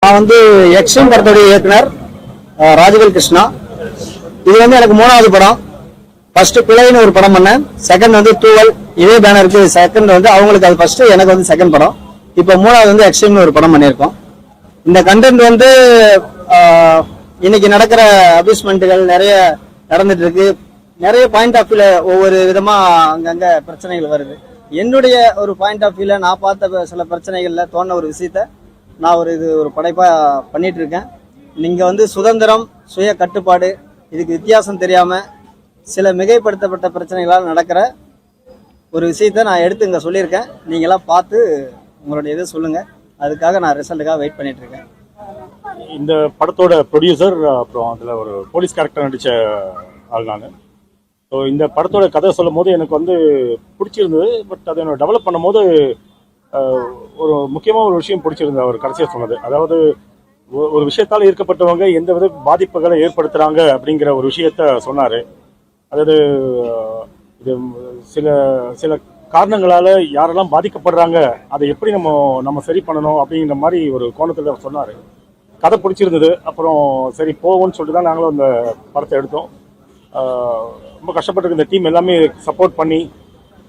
நான் வந்து எக்ஸ்ட்ரீம் படத்துடைய இயக்குனர் ராஜவேல் கிருஷ்ணா. இது வந்து எனக்கு 3வது படம். ஃபர்ஸ்ட் பிள்ளைன்னு ஒரு படம் பண்ணேன். செகண்ட் வந்து தூவல், இதே பேனருக்கு செகண்ட் வந்து அவங்களுக்கு அது ஃபர்ஸ்ட், எனக்கு வந்து செகண்ட் படம். இப்போ 3வது வந்து எக்ஸ்ட்ரீம்னு ஒரு படம் பண்ணியிருக்கோம். இந்த கண்டென்ட் வந்து இன்னைக்கு நடக்கிற அபியூஸ்மெண்ட்டுகள் நிறைய நடந்துட்டு இருக்கு. நிறைய பாயிண்ட் ஆஃப் வியூல ஒவ்வொரு விதமா அங்கங்க பிரச்சனைகள் வருது. என்னுடைய ஒரு பாயிண்ட் ஆஃப் வியூல நான் பார்த்த சில பிரச்சனைகள்ல தோணுன ஒரு விஷயத்த நான் ஒரு படைப்பா பண்ணிட்டு இருக்கேன். நீங்க வந்து சுதந்திரம், சுய கட்டுப்பாடு, இதுக்கு வித்தியாசம் தெரியாம சில மிகைப்படுத்தப்பட்ட பிரச்சனைகளால் நடக்கிற ஒரு விஷயத்த நான் எடுத்து இங்க சொல்லியிருக்கேன். நீங்களாம் பார்த்து உங்களுடைய இதை சொல்லுங்க. அதுக்காக நான் ரிசல்ட்டுக்காக வெயிட் பண்ணிட்டு இருக்கேன். இந்த படத்தோட ப்ரொடியூசர், அப்புறம் அதில் ஒரு போலீஸ் கேரக்டர் நடித்த ஆள் நான். ஸோ இந்த படத்தோட கதை சொல்லும் போது எனக்கு வந்து பிடிச்சிருந்தது. பட் அதை நான் டெவலப் பண்ணும் போது ஒரு முக்கியமாக ஒரு விஷயம் பிடிச்சிருந்தது. அவர் கடைசியாக சொன்னது, அதாவது ஒரு விஷயத்தால் ஈர்க்கப்பட்டவங்க எந்த வித பாதிப்புகளை ஏற்படுத்துகிறாங்க அப்படிங்கிற ஒரு விஷயத்த சொன்னார். அதாவது இது சில சில காரணங்களால் யாரெல்லாம் பாதிக்கப்படுறாங்க, அதை எப்படி நம்ம சரி பண்ணணும் அப்படிங்கிற மாதிரி ஒரு கோணத்தில் சொன்னார். கதை பிடிச்சிருந்தது. அப்புறம் சரி போவோம்னு சொல்லிட்டு தான் நாங்களும் அந்த படத்தை எடுத்தோம். ரொம்ப கஷ்டப்பட்டு இந்த டீம் எல்லாமே சப்போர்ட் பண்ணி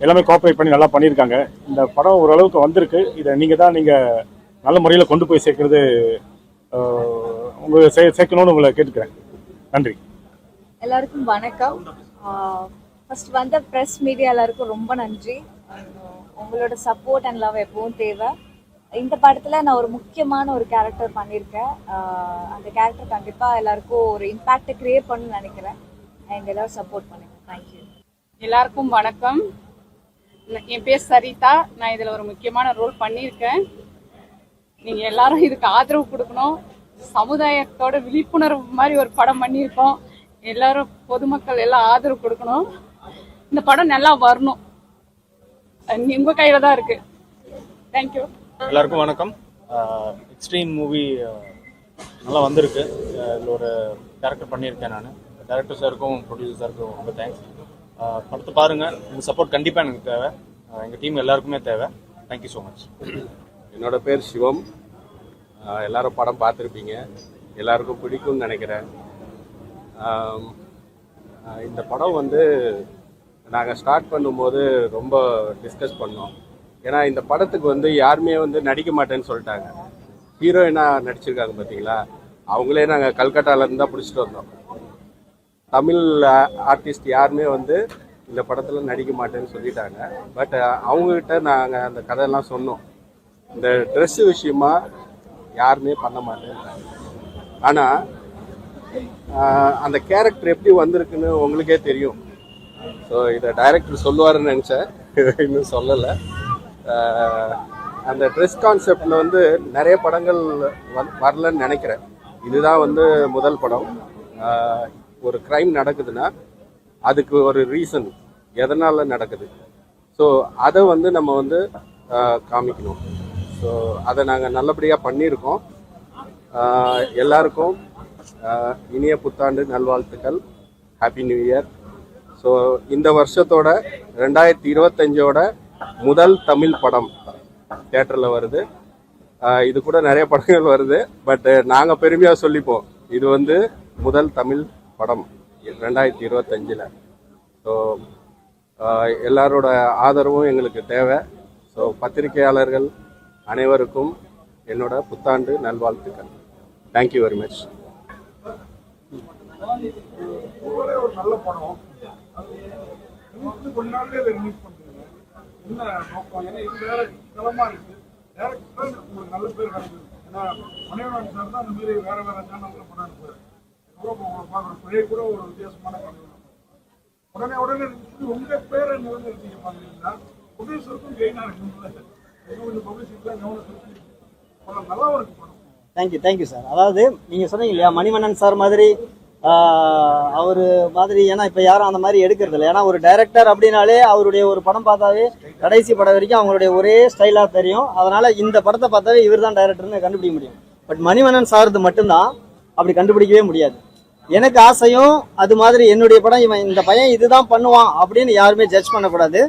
எல்லாமே கோஆப்ரேட் பண்ணி நல்லா பண்ணியிருக்காங்க. இந்த படம் ஓரளவுக்கு வந்திருக்கு. இதை நீங்கள் நல்ல முறையில் கொண்டு போய் சேர்க்கறது உங்களை சேர்க்கணும்னு உங்களை கேட்டுக்கிறேன். நன்றி. எல்லாருக்கும் வணக்கம். ஃபர்ஸ்ட் வந்த ப்ரெஸ் மீடியா எல்லாருக்கும் ரொம்ப நன்றி. உங்களோட சப்போர்ட் அண்ட் லவ் எப்பவும் தேவை. இந்த படத்தில் நான் ஒரு முக்கியமான ஒரு கேரக்டர் பண்ணியிருக்கேன். அந்த கேரக்டர் கண்டிப்பாக எல்லாருக்கும் ஒரு இம்பேக்டை கிரியேட் பண்ணணும்னு நினைக்கிறேன். அண்ட் எல்லாரும் சப்போர்ட் பண்ணுங்க. தேங்க்யூ. எல்லாருக்கும் வணக்கம். என் பேர் சரிதா. நான் இதில் ஒரு முக்கியமான ரோல் பண்ணியிருக்கேன். நீங்கள் எல்லாரும் இதுக்கு ஆதரவு கொடுக்கணும். சமுதாயத்தோட விழிப்புணர்வு மாதிரி ஒரு படம் பண்ணியிருக்கோம். எல்லாரும் பொதுமக்கள் எல்லாம் ஆதரவு கொடுக்கணும். இந்த படம் நல்லா வரணும். உங்கள் கையில் தான் இருக்கு. தேங்க்யூ. எல்லாருக்கும் வணக்கம். எக்ஸ்ட்ரீம் மூவி நல்லா வந்திருக்கு. இதில் ஒரு கேரக்டர் பண்ணியிருக்கேன் நான். டைரக்டர் சாருக்கும் ப்ரொடியூசர் சாருக்கும் ரொம்ப தேங்க்ஸ். படத்தை பாருங்கள். உங்கள் சப்போர்ட் கண்டிப்பாக எனக்கு தேவை. எங்கள் டீம் எல்லாருக்குமே தேவை. Thank you so much. என்னோட பேர் சிவம். எல்லாரும் படம் பார்த்துருப்பீங்க. எல்லாருக்கும் பிடிக்கும்னு நினைக்கிறேன். இந்த படம் வந்து நாங்கள் ஸ்டார்ட் பண்ணும்போது ரொம்ப டிஸ்கஸ் பண்ணோம். ஏன்னா இந்த படத்துக்கு வந்து யாருமே வந்து நடிக்க மாட்டேன்னு சொல்லிட்டாங்க. ஹீரோயினாக நடிச்சிருக்காங்க பார்த்தீங்களா, அவங்களே நாங்கள் கல்கட்டாவிலேருந்து தான் பிடிச்சிட்டு வந்தோம். தமிழ் ஆர்டிஸ்ட் யாருமே வந்து இந்த படத்தில் நடிக்க மாட்டேன்னு சொல்லிட்டாங்க. பட் அவங்கக்கிட்ட நாங்கள் அந்த கதையெல்லாம் சொன்னோம். இந்த ட்ரெஸ்ஸு விஷயமா யாருமே பண்ண மாட்டேன்றாங்க. ஆனால் அந்த கேரக்டர் எப்படி வந்திருக்குன்னு உங்களுக்கே தெரியும். ஸோ இதை டைரக்டர் சொல்லுவாருன்னு நினச்சேன், இன்னும் சொல்லலை. அந்த ட்ரெஸ் கான்செப்டில் வந்து நிறைய படங்கள் வரலன்னு நினைக்கிறேன். இதுதான் வந்து முதல் படம். ஒரு க்ரைம் நடக்குதுன்னா அதுக்கு ஒரு ரீசன், எதனால் நடக்குது. ஸோ அதை வந்து நம்ம வந்து காமிக்கணும். ஸோ அதை நாங்கள் நல்லபடியாக பண்ணியிருக்கோம். எல்லாருக்கும் இனிய புத்தாண்டு நல்வாழ்த்துக்கள். Happy new year. ஸோ இந்த வருஷத்தோட 2025ஓட முதல் தமிழ் படம் தியேட்டரில் வருது. இது கூட நிறைய படங்கள் வருது. பட் நாங்கள் பெருமையாக சொல்லிப்போம், இது வந்து முதல் தமிழ் படம் 2025. ஸோ எல்லாரோட ஆதரவும் எங்களுக்கு தேவை. ஸோ பத்திரிகையாளர்கள் அனைவருக்கும் என்னோட புத்தாண்டு நல்வாழ்த்துக்கள். Thank you very much. ஒரு நல்ல படம். கொஞ்ச நாள்லயே ரிலீஸ் பண்றீங்க. என்ன நோக்கம்? ஏன்னா இது வேற தளமா இருக்கு. டேரக்டர் உங்களுக்கு நல்ல பேர் கிடைக்குது. ஏன்னா மணிவண்ணன் சார் தான் அந்த மாதிரி வேற சேனல்ல படம் எடுப்பாரு. பழைய கூட ஒரு வித்தியாசமான படம். உடனே உங்க பேரை நிலைநிறுத்திக்க பாத்தீங்கன்னா ப்ரொடியூசருக்கும் கெயினா இருக்குல்ல. கொஞ்சம் பப்ளிசிட்டிலாம் கவனம் செலுத்தி படம் நல்லா இருக்கு படம். Thank you sir. அதாவது நீங்க சொன்னீங்க இல்லையா, மணிவண்ணன் சார் மாதிரி அவரு மாதிரி, ஏன்னா இப்ப யாரும் அந்த மாதிரி எடுக்கிறது இல்லை. ஏன்னா ஒரு டைரக்டர் அப்படின்னாலே அவருடைய ஒரு படம் பார்த்தாவே கடைசி படம் வரைக்கும் அவங்களுடைய ஒரே ஸ்டைலா தெரியும். அதனால இந்த படத்தை பார்த்தாவே இவர் தான் டைரக்டர்னு கண்டுபிடிக்க முடியும். பட் மணிவண்ணன் சார்து மட்டும்தான் அப்படி கண்டுபிடிக்கவே முடியாது. எனக்கு ஆசையும் அது மாதிரி என்னுடைய படம், இவன் இந்த பையன் இதுதான் பண்ணுவான் அப்படின்னு யாருமே ஜட்ஜ் பண்ணக்கூடாது.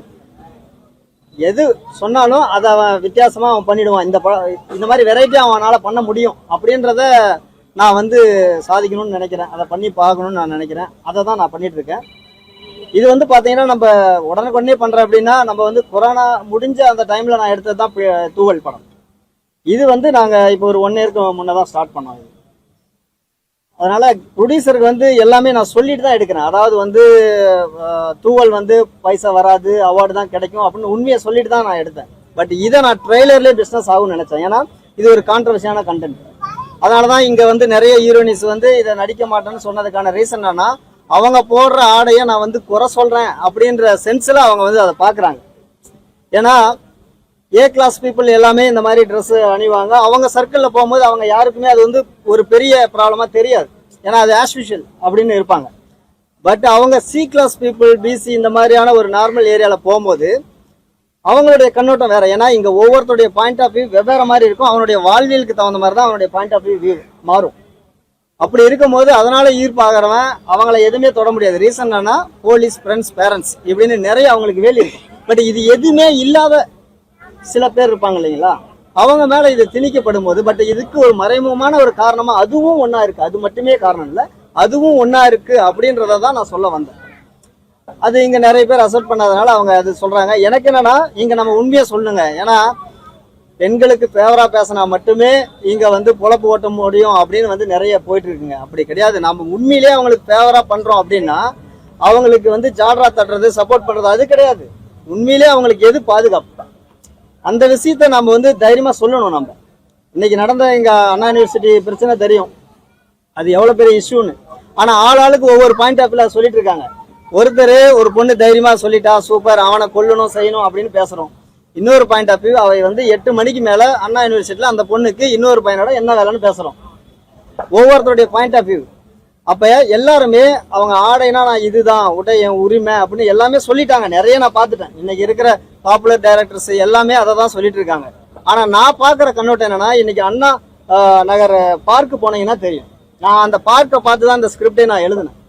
எது சொன்னாலும் அதை அவன் வித்தியாசமா அவன் பண்ணிடுவான். இந்த மாதிரி வெரைட்டி அவனால பண்ண முடியும் அப்படின்றத நான் வந்து சாதிக்கணும்னு நினைக்கிறேன். அதை பண்ணி பார்க்கணும்னு நான் நினைக்கிறேன். அதை தான் நான் பண்ணிட்டு இருக்கேன். இது வந்து பாத்தீங்கன்னா நம்ம உடனுக்குடனே பண்றேன் அப்படின்னா, நம்ம வந்து கொரோனா முடிஞ்ச அந்த டைம்ல நான் எடுத்தது தான் தூவல் படம். இது வந்து நாங்க இப்போ ஒரு 1 இயருக்கு முன்னதான் ஸ்டார்ட் பண்ணோம். அதனால ப்ரொடியூசருக்கு வந்து எல்லாமே நான் சொல்லிட்டு தான் எடுக்கிறேன். அதாவது வந்து தூவல் வந்து பைசா வராது, அவார்டு தான் கிடைக்கும் அப்படின்னு உண்மையை சொல்லிட்டு தான் நான் எடுத்தேன். பட் இதை நான் ட்ரெய்லர்லேயே பிஸ்னஸ் ஆகும்னு நினைச்சேன். ஏன்னா இது ஒரு கான்ட்ரவர்சியான கண்டென்ட். அதனால தான் இங்கே வந்து நிறைய ஹீரோயின்ஸ் வந்து இதை நடிக்க மாட்டேன்னு சொன்னதுக்கான ரீசன் என்னன்னா, அவங்க போடுற ஆடையை நான் வந்து குறை சொல்றேன் அப்படின்ற சென்ஸ்ல அவங்க வந்து அதை பார்க்குறாங்க. ஏன்னா ஏ கிளாஸ் பீப்புள் எல்லாமே இந்த மாதிரி ட்ரெஸ் அணிவாங்க. அவங்க சர்க்கிளில் போகும்போது அவங்க யாருக்குமே அது வந்து ஒரு பெரிய ப்ராப்ளமாக தெரியாது. ஏன்னா அது ஆஸ்யூஷுவல் அப்படின்னு இருப்பாங்க. பட் அவங்க சி கிளாஸ் பீப்புள், பிசி இந்த மாதிரியான ஒரு நார்மல் ஏரியாவில் போகும்போது அவங்களுடைய கண்ணோட்டம் வேற. ஏன்னா இங்கே ஒவ்வொருத்தருடைய பாயிண்ட் ஆஃப் வியூ வெவ்வேறு மாதிரி இருக்கும். அவனுடைய வாழ்வியலுக்கு தகுந்த மாதிரி தான் அவனுடைய பாயிண்ட் ஆஃப் வியூ மாறும். அப்படி இருக்கும்போது அதனால ஈர்ப்பாகிறவன் அவங்கள எதுவுமே தொட முடியாது. ரீசன் என்னன்னா போலீஸ், ஃப்ரெண்ட்ஸ், பேரண்ட்ஸ் இப்படின்னு நிறைய அவங்களுக்கு வேலி இருக்கும். பட் இது எதுவுமே இல்லாத சில பேர் இருப்பாங்க இல்லைங்களா, அவங்க மேல இது திணிக்கப்படும் போது, பட் இதுக்கு ஒரு மறைமுகமான ஒரு காரணமா அதுவும் ஒன்னா இருக்கு. அது மட்டுமே காரணம் இல்லை, அதுவும் ஒன்னா இருக்கு அப்படின்றத தான் நான் சொல்ல வந்தேன். அது இங்க நிறைய பேர் அசெப்ட் பண்ணாதனால அவங்க அது சொல்றாங்க. எனக்கு என்னன்னா, இங்க நம்ம உண்மையை சொல்லுங்க. ஏன்னா பெண்களுக்கு ஃபேவரா பேசினா மட்டுமே இங்க வந்து பொழப்பு ஓட்ட முடியும் அப்படின்னு வந்து நிறைய போயிட்டு இருக்குங்க. அப்படி கிடையாது. நம்ம உண்மையிலேயே அவங்களுக்கு ஃபேவரா பண்றோம் அப்படின்னா அவங்களுக்கு வந்து ஜால்ரா தட்டுறது, சப்போர்ட் பண்றது அது கிடையாது. உண்மையிலேயே அவங்களுக்கு எது பாதுகாப்பு, அந்த விஷயத்த நம்ம வந்து தைரியமா சொல்லணும். நம்ம இன்னைக்கு நடந்த இங்க அண்ணா யூனிவர்சிட்டி பிரச்சனை தெரியும், அது எவ்வளவு பெரிய இஷ்யூன்னு. ஆனா ஆளாளுக்கு ஒவ்வொரு பாயிண்ட் ஆஃப் வியூல சொல்லிட்டு இருக்காங்க. ஒருத்தர் ஒரு பொண்ணு தைரியமா சொல்லிட்டா சூப்பர், அவனை கொல்லணும் செய்யணும் அப்படின்னு பேசுறோம். இன்னொரு பாயிண்ட் ஆஃப் வியூ, அவை வந்து 8 மணிக்கு மேல அண்ணா யூனிவர்சிட்டியில அந்த பொண்ணுக்கு இன்னொரு பையனோட என்ன வேலைன்னு பேசுறோம். ஒவ்வொருத்தருடைய பாயிண்ட் ஆஃப் வியூ. அப்ப எல்லாருமே அவங்க ஆடைனா நான் இதுதான் உடை என் உரிமை அப்படின்னு எல்லாமே சொல்லிட்டாங்க. நிறைய நான் பார்த்துட்டேன். இன்னைக்கு இருக்கிற பாப்புலர் டைரக்டர்ஸ் எல்லாமே அதை தான் சொல்லிட்டு இருக்காங்க. ஆனா நான் பாக்குற கண்ணோட்டம் என்னன்னா, இன்னைக்கு அண்ணா நகர் பார்க்கு போனீங்கன்னா தெரியும். நான் அந்த பார்க்கை பார்த்து தான் இந்த ஸ்கிரிப்டே நான் எழுதினேன்.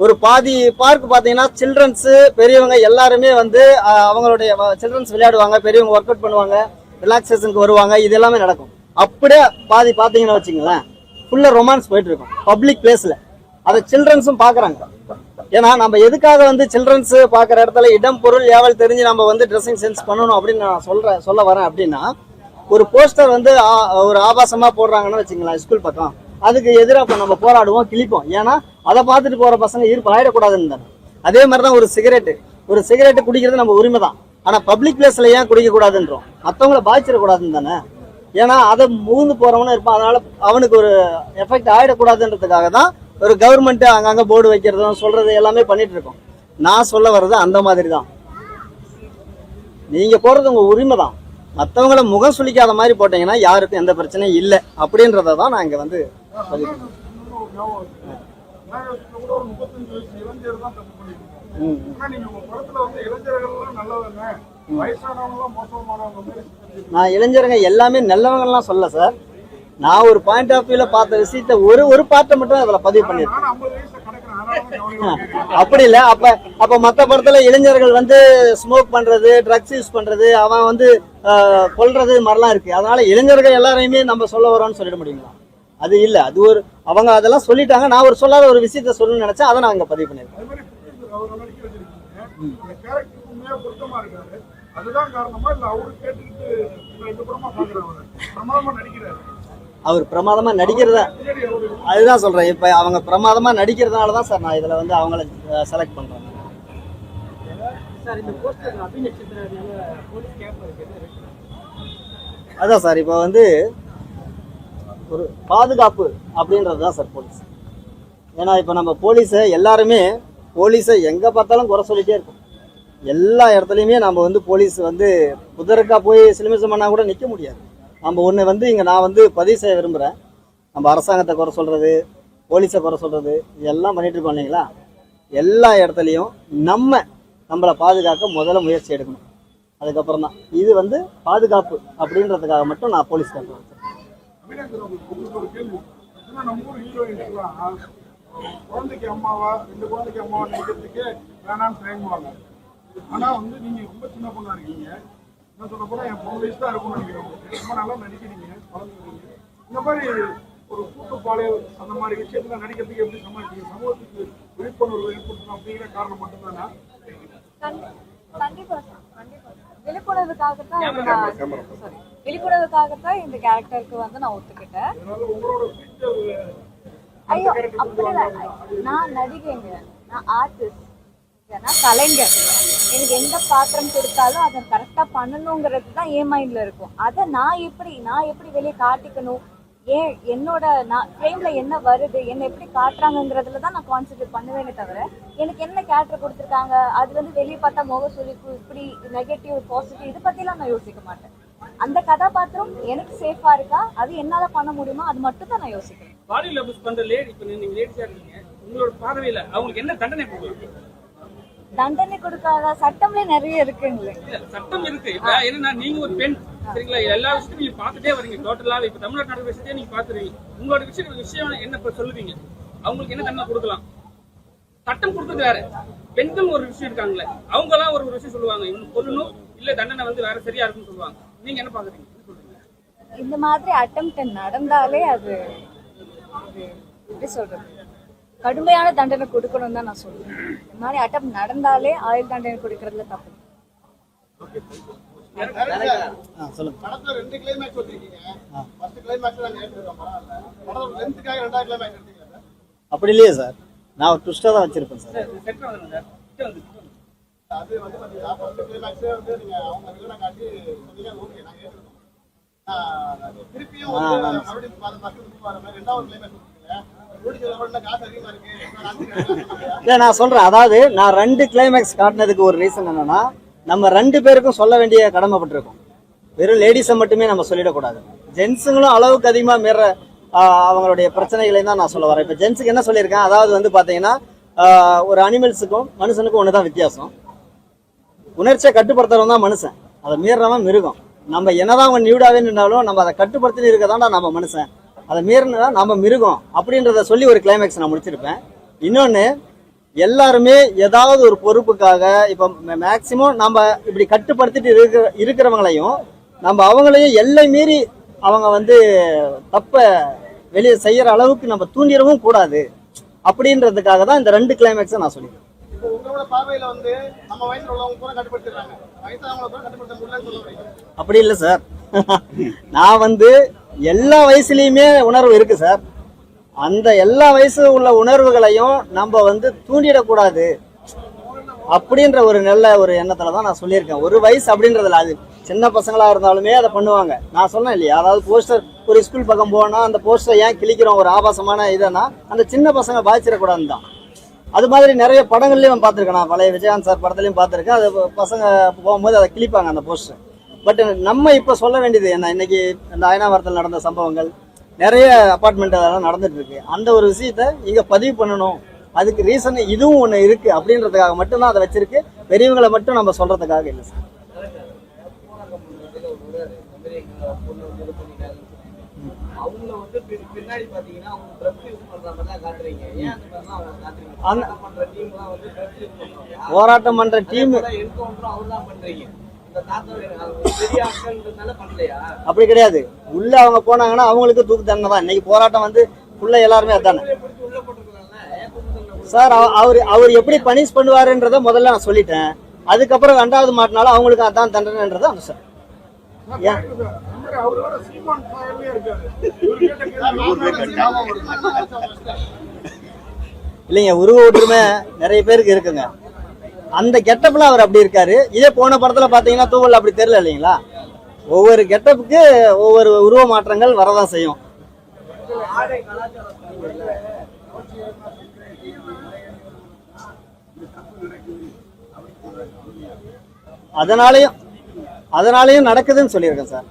ஒரு பாதி பார்க் பாத்தீங்கன்னா சில்ட்ரன்ஸ், பெரியவங்க எல்லாருமே வந்து அவங்களுடைய சில்ட்ரன்ஸ் விளையாடுவாங்க, பெரியவங்க ஒர்க் அவுட் பண்ணுவாங்க, ரிலாக்ஸேஷனுக்கு வருவாங்க, இது எல்லாமே நடக்கும். அப்படியே பாதி பாத்தீங்கன்னா வச்சுங்களேன், ஃபுல்லா ரொமான்ஸ் போயிட்டு இருக்கும் பப்ளிக் பிளேஸ்ல. அதை சில்ட்ரன்ஸும் பாக்குறாங்க. ஏன்னா நம்ம எதுக்காக வந்து சில்ட்ரன்ஸ் பாக்குற இடத்துல இடம் பொருள் ஏவல் தெரிஞ்சு நம்ம வந்து ட்ரெஸ்ஸிங் சென்ஸ் பண்ணணும் அப்படின்னு நான் சொல்ல வரேன். அப்படின்னா ஒரு போஸ்டர் வந்து ஒரு ஆபாசமா போடுறாங்கன்னு வச்சுங்களேன் ஸ்கூல் பக்கம், அதுக்கு எதிராக நம்ம போராடுவோம், கிழிப்போம். ஏன்னா அதை பார்த்துட்டு போற பசங்க ஈர்ப்பு ஆயிடக்கூடாதுன்னு தானே. அதே மாதிரிதான் ஒரு சிகரெட்டு குடிக்கிறது நம்ம உரிமை தான். ஆனா பப்ளிக் பிளேஸ்ல ஏன் குடிக்க கூடாதுன்றோம், மற்றவங்களை பாதிச்சிடக்கூடாதுன்னு தானே. ஏன்னா அதை மூந்து போறவனும் இருப்பான். அதனால அவனுக்கு ஒரு எஃபெக்ட் ஆயிடக்கூடாதுன்றதுக்காக தான் ஒரு கவர்மெண்ட் அங்கங்க போர்டு வைக்கிறதும் சொல்றது எல்லாமே பண்ணிட்டு இருக்கோம். நான் சொல்ல வர்றது அந்த மாதிரி தான். நீங்க போறது உங்க உரிமை தான். மற்றவங்கள முகம் சுளிக்காத மாதிரி போட்டீங்கன்னா யாருக்கும் எந்த பிரச்சனையும் இல்லை அப்படின்றத தான் நான் இங்க வந்து நான் இளைஞருங்க எல்லாமே நல்லவங்கலாம் சொல்ல சார். நான் ஒரு பாயிண்ட் ஆஃப் வியூல பார்த்த விஷயத்த ஒரு பார்ட்டை மட்டும் அதுல பதிவு பண்ணிருக்கேன். அப்படி இல்ல. அப்ப மத்த படத்துல இளைஞர்கள் வந்து ஸ்மோக் பண்றது, ட்ரக்ஸ் யூஸ் பண்றது, அவன் வந்து கொல்றது மாதிரிலாம் இருக்கு. அதனால இளைஞர்கள் எல்லாரையுமே நம்ம சொல்ல வரோம்னு சொல்லிட முடியுங்களா? அது இல்ல. அது ஒரு அவங்க அதெல்லாம் சொல்லிட்டாங்க. நான் ஒரு சொல்லாத ஒரு விஷயத்த சொல்லணும்னு நினைச்சேன், அதை நான் அங்க பதிவு பண்ணிருக்கேன். அவர் பிரமாதமா நடிக்கிறதா, அதுதான் சொல்றேன். இப்ப அவங்க பிரமாதமா நடிக்கிறதுனாலதான் சார் நான் இதுல வந்து அவங்கள செலக்ட் பண்றேன். அதான் சார், இப்ப வந்து ஒரு பாதுகாப்பு அப்படின்றதுதான் சார் போலீஸ். ஏன்னா இப்ப நம்ம போலீஸை எங்க பார்த்தாலும் குறை சொல்லிட்டே இருக்கும். எல்லா இடத்துலையுமே நம்ம வந்து போலீஸ் வந்து குதிரைக்கா போய் சிலுமிசம் பண்ணா கூட நிற்க முடியாது. நம்ம ஒன்று வந்து இங்கே நான் வந்து பதிவு செய்ய விரும்புகிறேன். நம்ம அரசாங்கத்தை குறை சொல்கிறது, போலீஸை குறை சொல்கிறது, இதெல்லாம் பண்ணிட்டு இருக்கோம் இல்லைங்களா? எல்லா இடத்துலையும் நம்மளை பாதுகாக்க முதல்ல முயற்சி எடுக்கணும். அதுக்கப்புறம் தான் இது வந்து பாதுகாப்பு அப்படின்றதுக்காக மட்டும் நான் போலீஸ் கேட்குறேன். குழந்தைக்கு அம்மாவா 2 குழந்தைக்கு அம்மாவா நினைக்கிறதுக்கு வேணாம்னு தயங்குவாங்க. ஆனா வந்து நீங்க ரொம்ப சின்ன பொண்ணா இருக்கீங்க, என்ன சொல்ல போனா என் 3 வயசு தான் இருக்கும்னு நினைக்கிறேன். ரொம்ப நல்லா நடிக்கிறீங்க, வளர்ந்துருக்கீங்க. இந்த மாதிரி ஒரு கூட்டுப்பாளையம் அந்த மாதிரி விஷயத்துல நடிக்கிறதுக்கு எப்படி சமாளிக்கிறீங்க? சமூகத்துக்கு விழிப்புணர்வு ஏற்படுத்தணும் அப்படிங்கிற காரணம் மட்டும்தானா? கண்டிப்பா sir, கண்டிப்பா. விழிப்புணர்வுக்காகத்தான் விழிப்புணர்வுக்காகத்தான் இந்த கேரக்டருக்கு வந்து நான் ஒத்துக்கிட்டேன். அதனால உங்களோட ஃபியூச்சர் ஐயோ அப்படிலாம் நான் நடிகைங்க, நான் ஆர்டிஸ்ட், நான் கலைஞர். எனக்கு எந்த பாத்திரம் கொடுத்தாலும் அதை கரெக்டா பண்ணணுங்கிறது தான் என் மைண்ட்ல இருக்கும். அதை நான் எப்படி வெளியே காட்டிக்கணும், ஏன் என்னோட நான் ஃப்ரேம்ல என்ன வருது, என்ன எப்படி காட்டுறாங்கிறதுல தான் நான் கான்சென்ட்ரேட் பண்ணுவேனே தவிர எனக்கு என்ன கேரக்டர் கொடுத்துருக்காங்க அது வந்து வெளியே பார்த்தா முக சுழிப்பு இப்படி நெகட்டிவ் பாசிட்டிவ் இது பத்திலாம் நான் யோசிக்க மாட்டேன். அந்த கதாபாத்திரம் எனக்கு சேஃபா இருக்கா, அது என்னால பண்ண முடியுமா, அது மட்டும் தான் நான் யோசிக்கிறேன். பாடி லவ்ஸ் பண்ற லேடி, இப்ப நீங்க லேடிஸா இருக்கீங்க, உங்களோட பார்வையில அவங்களுக்கு என்ன தண்டனை கொடுக்கலாம்? தண்டனை கொடுக்காத சட்டம்ல நிறைய இருக்குங்களே. சட்டம் இருக்கு. இப்ப என்னன்னா நீங்க ஒரு பெண், சரிங்களா, எல்லா விஷயத்தையும் நீங்க பாத்துட்டே வரீங்க. டோட்டலாவே இப்ப தமிழ்நாட்டு நடக்கிற விஷயத்தையே நீங்க பாத்துறீங்க. உங்களோட விஷயம் என்ன இப்ப சொல்லுவீங்க? அவங்களுக்கு என்ன தண்டனை கொடுக்கலாம்? சட்டம் கொடுத்தது வேற, பெண்கள் ஒரு விஷயம் இருக்காங்களே, அவங்க எல்லாம் ஒரு விஷயம் சொல்லுவாங்க, இவங்க கொல்லணும் இல்ல தண்டனை வந்து வேற சரியா இருக்குன்னு சொல்லுவாங்க. நீங்க என்ன பாக்குறீங்க? இந்த மாதிரி அட்டெம்ப்ட் நடந்தாலே அது எப்படி சொல்றது, கடுமையான தண்டனை கொடுக்கணும் தான் நான் சொல்லுவேன். இந்த மாதிரி அட்டெம்ப்ட் நடந்தாலே ஆயுள் தண்டனை கொடுக்கறதுல தப்பு. சொல்லுங்க. படத்துல 2 கிளைமேக்ஸ் வச்சிருக்கீங்க. ஃபர்ஸ்ட் கிளைமேக்ஸ் தான் கேட்டிருக்கோம். படத்தோட லென்த்துக்காக 2வது கிளைமேக்ஸ் எடுத்தீங்க சார்? அப்படி இல்லையே சார், நான் ஒரு ட்விஸ்டா தான் வச்சிருப்பேன் சார். அது வந்து பாத்தீங்கன்னா ஃபர்ஸ்ட் கிளைமேக்ஸே வந்து நீங்க அவங்க வில்லனை காட்டி சொன்னீங்க, ஓகே நான் கேட்டிருக்கோம். திருப்பியும் மறுபடியும் ஃபர்ஸ்ட் வர மாதிரி 2வது கிளைமேக்ஸ் வச்சிருக்கீங்க. காசு அதிகமா இருக்கு. இல்ல நான் சொல்றேன், அதாவது நான் 2 கிளைமேக்ஸ் காட்டினதுக்கு ஒரு ரீசன் என்னன்னா, நம்ம 2 பேருக்கும் சொல்ல வேண்டிய கடமைப்பட்டிருக்கோம். வெறும் லேடிஸை மட்டுமே நம்ம சொல்லிடக்கூடாது. ஜென்ஸுங்களும் அளவுக்கு அதிகமா மீற அவங்களுடைய பிரச்சனைகளை தான் நான் சொல்ல வரேன். இப்ப ஜென்ஸுக்கு என்ன சொல்லியிருக்கேன், அதாவது வந்து பாத்தீங்கன்னா ஒரு அனிமல்ஸுக்கும் மனுஷனுக்கும் ஒண்ணுதான் வித்தியாசம். உணர்ச்சியை கட்டுப்படுத்துறவன் தான் மனுஷன், அதை மீறவன் மிருகம். நம்ம என்னதான் அவங்க நியூடாவே நின்றாலும் நம்ம அதை கட்டுப்படுத்தி இருக்கதாண்டா நம்ம மனுஷன், அதை மீறினா நம்ம மிருகம் அப்படின்றத சொல்லி ஒரு கிளைமேக்ஸ் நான் முடிச்சிருப்பேன். இன்னொன்னு, எல்லாருமே ஏதாவது ஒரு பொறுப்புக்காக இப்ப மேக்சிமம் நம்ம இப்படி கட்டுப்படுத்திட்டு இருக்கிறவங்களையும் நம்ம அவங்களையும் எல்லை மீறி அவங்க வந்து தப்ப வெளியே செய்யற அளவுக்கு நம்ம தூண்டிடவும் கூடாது அப்படின்றதுக்காக தான் இந்த 2 கிளைமேக்ஸை நான் சொல்லிக்கிறேன். இப்போ உங்களோட பார்வையில வந்து நம்ம வயசுல உள்ளவங்க கூட கட்டுப்படுத்திடுறாங்க, வயசானவங்கள கூட கட்டுப்படுத்த முடியலன்னு சொல்ல வரீங்க? அப்படி இல்லை சார். நான் வந்து எல்லா வயசுலயுமே உணர்வு இருக்கு சார். அந்த எல்லா வயசு உள்ள உணர்வுகளையும் நம்ம வந்து தூண்டிடக்கூடாது அப்படின்ற ஒரு நல்ல ஒரு எண்ணத்துல தான் நான் சொல்லியிருக்கேன். ஒரு வயசு அப்படின்றதுல, அது சின்ன பசங்களா இருந்தாலுமே அதை பண்ணுவாங்க. நான் சொன்னேன் இல்லையா, அதாவது போஸ்டர் ஒரு ஸ்கூல் பக்கம் போனா அந்த போஸ்டர் ஏன் கிழிக்கிறோம், ஒரு ஆபாசமான இதனா அந்த சின்ன பசங்க பாதிச்சிடக்கூடாதுன்னு தான். அது மாதிரி நிறைய படங்கள்லயும் பார்த்துருக்கேன். நான் பழைய விஜயகாந்த் சார் படத்துலையும் பார்த்துருக்கேன். அது பசங்க போகும்போது அதை கிழிப்பாங்க அந்த போஸ்டர். பட் நம்ம இப்போ சொல்ல வேண்டியது என்ன, இன்னைக்கு இந்த அயனாவரத்தில் நடந்த சம்பவங்கள் நிறைய அப்பார்ட்மெண்ட் அதெல்லாம் நடந்துட்டு இருக்கு. அந்த ஒரு விஷயத்த இங்க பதிவு பண்ணணும், அதுக்கு ரீசன் இதுவும் ஒன்று இருக்கு அப்படின்றதுக்காக மட்டும்தான் அதை வச்சிருக்கு. பெரியவங்களை மட்டும் நம்ம சொல்றதுக்காக இல்லை சார். போராட்டம் பண்ற டீம் அப்படி கிடையாது. உள்ள அவங்க போனாங்கன்னா அவங்களுக்கு தூக்கு தண்டனை தான். இன்னைக்கு போராட்டம் வந்து உள்ள எல்லாருமே அதானே சார். அவர் எப்படி பனிஷ் பண்ணுவாருன்றத முதல்ல நான் சொல்லிட்டேன். அதுக்கப்புறம் 2வது மாட்டினாலும் அவங்களுக்கு அதான் தண்டனைன்றது அந்த சார். இல்லைங்க, உருவ ஒற்றுமை நிறைய பேருக்கு இருக்குங்க. அந்த கெட்டப்ல அவர் அப்படி இருக்காரு. இதே போன படத்துல பாத்தீங்கன்னா தூவல் அப்படி தெரியல இல்லைங்களா. ஒவ்வொரு கெட்டப்புக்கு ஒவ்வொரு உருவ மாற்றங்கள் வரதான் செய்யும். அதனாலயும் நடக்குதுன்னு சொல்லியிருக்கேன் சார்.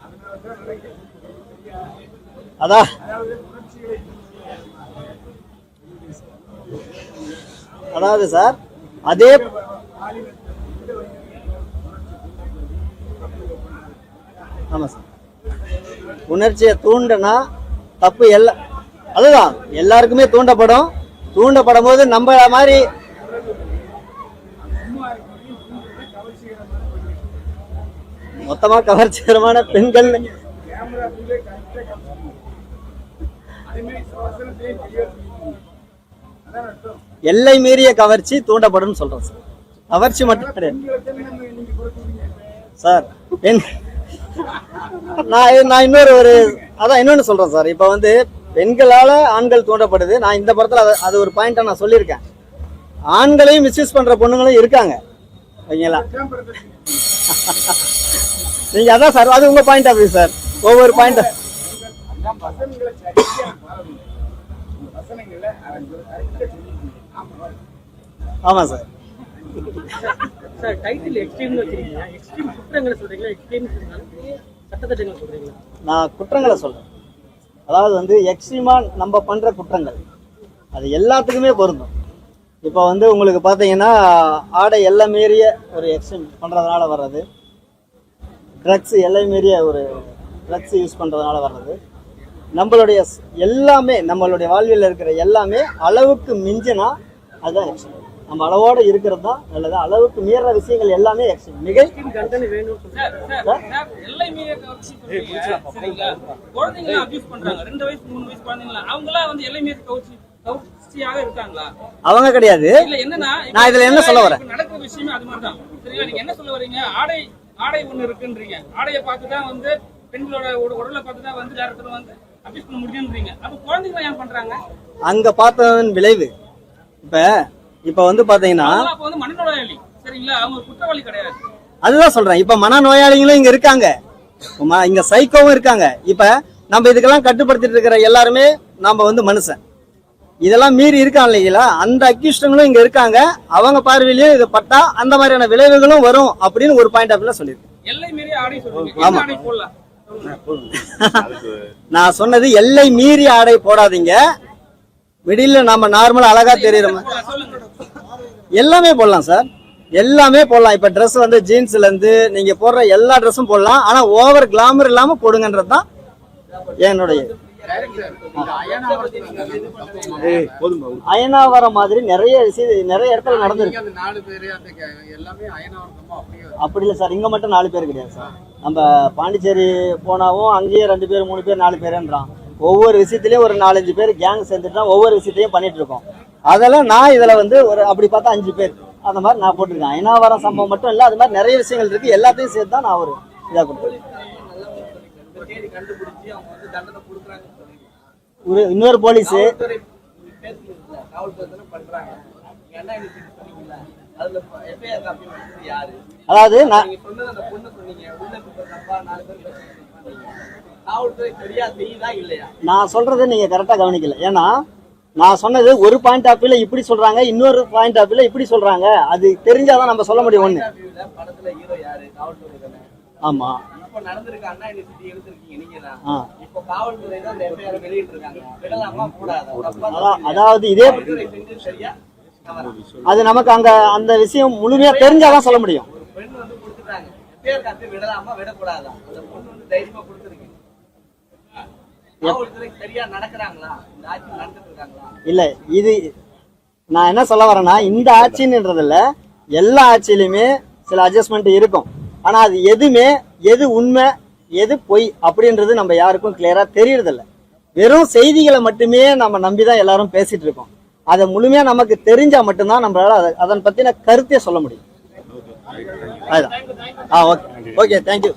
அதாவது சார், அதே ஆமா சார், உணர்ச்சியை தூண்டனா தப்பு அதுதான் எல்லாருக்குமே தூண்டப்படும் போது நம்ம மாதிரி மொத்தமா கவர்ச்சிகரமான பெண்கள் கேமரா ஃபீலே கரெக்டாக காமிச்சிருக்கீங்க. அதே மாதிரி வசனத்தையும் தெளிவாக சொல்லியிருக்கீங்க. அதான் அர்த்தம். எல்லை மீறிய கவர்ச்சி தூண்டப்படும் சொல்றேன் சார். கவர்ச்சி மட்டும் கிடையாது நீங்க கொடுக்குறீங்க. சார். நான் இன்னொன்னு சொல்றேன் சார். இப்ப வந்து பெண்களால ஆண்கள் தூண்டப்படுது. நான் இந்த படத்துல அது ஒரு பாயிண்டா நான் சொல்லியிருக்கேன். ஆண்களையும் மிஸ்யூஸ் பண்ற பொண்ணுங்களும் இருக்காங்க. ஓகேங்களா? நீங்க அதான் சார், அது உங்க பாயிண்ட் ஆஃப் வியூ சார். ஒவ்வொரு பாயிண்ட் வசனங்களை சரியா பாருங்க. வசனங்களை கரெக்டாக சொல்லியிருக்கீங்க. ஆமா சார். சார் டைட்டில் எக்ஸ்ட்ரீம்னு வச்சிருக்கீங்க. எக்ஸ்ட்ரீம் குற்றங்களை சொல்றீங்களா? எக்ஸ்ட்ரீம் சட்டத்திட்டங்களை சொல்றீங்களா? நான் குற்றங்களை சொல்றேன். அதாவது வந்து எக்ஸ்ட்ரீமா நம்ம பண்ற குற்றங்கள் அது எல்லாத்துக்குமே பொருந்தும். இப்போ வந்து உங்களுக்கு பார்த்தீங்கன்னா ஆடை எல்லாம் மீறிய ஒரு எக்ஸ்ட்ரீம் பண்றதுனால வர்றது, ட்ரக்ஸ் எல்லாம் மீறிய ஒரு ட்ரக்ஸ் யூஸ் பண்றதுனால வர்றது, நம்மளுடைய எல்லாமே நம்மளுடைய வாழ்வில் இருக்கிற எல்லாமே அளவுக்கு மிஞ்சினா அதுதான் எக்ஸ்ட்ரீம். நம்ம அளவோட இருக்கிறது தான் நல்லது. அளவுக்கு மீற விஷயங்கள் எல்லாமே எக்ஸ்ட்ரீம். மிக தண்டனை வேணும் எல்லை மீறிய கவர்ச்சி சரிங்களா? குழந்தைங்களை அபியூஸ் பண்றாங்க. 2 வயசு 3 வயசு குழந்தைங்களா அவங்களா வந்து எல்லை மீறி கவர்ச்சியாக இருக்காங்களா? அவங்க கிடையாது. இல்ல என்னன்னா நான் இதுல என்ன சொல்ல வரேன், நடக்கிற விஷயமே அது மாதிரி தான். சரிங்களா? நீங்க என்ன சொல்ல வரீங்க? ஆடை ஒண்ணு இருக்குன்றீங்க. ஆடையை பார்த்து தான் வந்து பெண்களோட உடலை பார்த்து தான் வந்து டேரக்டர் வந்து அபியூஸ் பண்ண முடியும்ன்றீங்க. அப்ப குழந்தைங்களை ஏன் பண்றாங்க? அங்க பார்த்ததன் விளைவு. இப்ப வந்து பாத்தீங்கன்னா அப்ப வந்து மனநோயாளி சரிங்களா? அவங்க குற்றவாளி கிடையாது. அதுதான் சொல்றேன். இப்ப மனநோயாளிகளும் இங்க இருக்காங்க, இங்க சைக்கோவும் இருக்காங்க. இப்ப நம்ம இதுக்கெல்லாம் கட்டுப்படுத்திட்டு இருக்கிற எல்லாருமே நம்ம வந்து மனுஷன். இதெல்லாம் மீறி இருக்காங்க இல்லைங்களா? அந்த அக்யூஸ்டங்களும் இங்க இருக்காங்க. அவங்க பார்வையிலேயே இது பட்டா அந்த மாதிரியான விளைவுகளும் வரும் அப்படின்னு ஒரு பாயிண்ட் ஆஃப் வியூல சொல்லியிருக்கேன். எல்லை மீறி ஆடை சொல்றீங்க. என்ன ஆடை போடலாம்? நான் சொன்னது எல்லை மீறி ஆடை போடாதீங்க. மிடில் நம்ம நார்மலா அழகா தெரியுற எல்லாமே போடலாம் சார். எல்லாமே போடலாம். இப்ப ட்ரெஸ் வந்து ஜீன்ஸ்ல இருந்து நீங்க போடுற எல்லா ட்ரெஸ்ஸும் போடலாம். ஆனா ஓவர் கிளாமர் இல்லாம போடுங்கன்றது தான் என்னுடைய. அயனாவரம் மாதிரி நிறைய இடத்துல நடந்திருக்கு. அப்படி இல்லை சார். இங்க மட்டும் 4 பேர் கிடையாது சார். நம்ம பாண்டிச்சேரி போனாவும் அங்கேயே 2 பேர் 3 பேர் 4 பேருன்றான். ஒவ்வொரு விஷயத்திலயும் ஒரு 4-5 பேர் கேங் சேர்ந்துட்டா ஒவ்வொரு விஷயத்தையும் பண்ணிட்டு இருக்கோம். அதெல்லாம் நான் இதுல வந்து ஒரு அப்படி பார்த்தா 5 பேர் அந்த மாதிரி நான் போட்டிருக்கேன். அயனாவரம் சம்பவம் மட்டும் இல்ல, அது மாதிரி நிறைய விஷயங்கள் இருக்கு. எல்லாத்தையும் சேர்த்து தான் நான் ஒரு இதா கொடுத்தேன். ஒரு இன்னொரு போலீஸ் அதாவது நான் சொல்றதை நீங்க கரெக்டா கவனிக்கல. ஏன்னா நான் சொன்னது ஒரு பாயிண்ட் ஆஃப் வியூல இப்படி சொல்றாங்க, இன்னொரு பாயிண்ட் ஆஃப் வியூல இப்படி சொல்றாங்க. அது தெரிஞ்சாதான் நம்ம சொல்ல முடியும். ஒண்ணு ஆமா. அதாவது இதே அது நமக்கு அங்க அந்த விஷயம் முழுமையா தெரிஞ்சாதான் சொல்ல முடியும். இல்ல இது நான் என்ன சொல்ல வரேன்னா, இந்த ஆட்சின்றதுல எல்லா ஆட்சியிலுமே சில அட்ஜஸ்ட்மெண்ட் இருக்கும். ஆனா அது எது உண்மை எது பொய் அப்படின்றது நம்ம யாருக்கும் கிளியரா தெரியறது இல்ல. வெறும் செய்திகளை மட்டுமே நம்ம நம்பிதான் எல்லாரும் பேசிட்டு இருக்கோம். அதை முழுமையா நமக்கு தெரிஞ்சா மட்டும்தான் நம்மளால அதன் பத்தின கருத்தையே சொல்ல முடியும். அதுதான். Okay, thank you.